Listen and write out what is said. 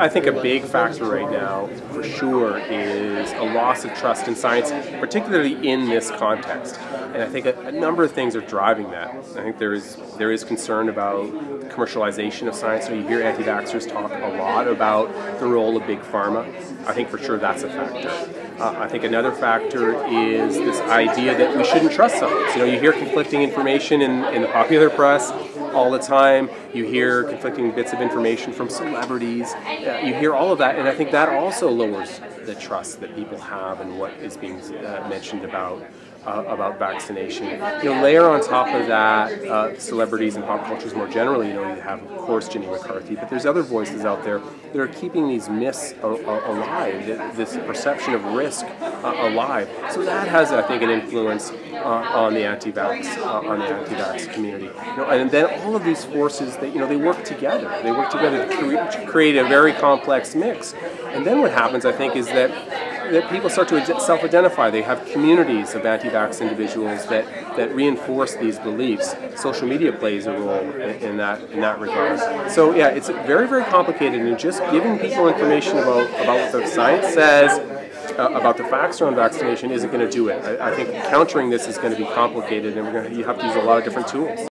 I think a big factor right now, for sure, is a loss of trust in science, particularly in this context. And I think a number of things are driving that. I think there is concern about the commercialization of science. So you hear anti-vaxxers talk a lot about the role of big pharma. I think for sure that's a factor. I think another factor is this idea that we shouldn't trust science. You hear conflicting information in the popular press all the time. You hear conflicting bits of information from celebrities. You hear all of that, and I think that also lowers the trust that people have in what is being mentioned about vaccination. Layer on top of that celebrities and pop cultures more generally. You have, of course, Jenny McCarthy, but there's other voices out there that are keeping these myths alive, this perception of risk alive. So that has, I think, an influence on the anti-vax community. And then all of these forces, they work together. They work together to create a very complex mix. And then what happens, I think, is that people start to self-identify. They have communities of anti-vax individuals that reinforce these beliefs. Social media plays a role in that regard. So yeah, it's very, very complicated, and just giving people information about what the science says about the facts around vaccination isn't going to do it. I think countering this is going to be complicated, and you have to use a lot of different tools.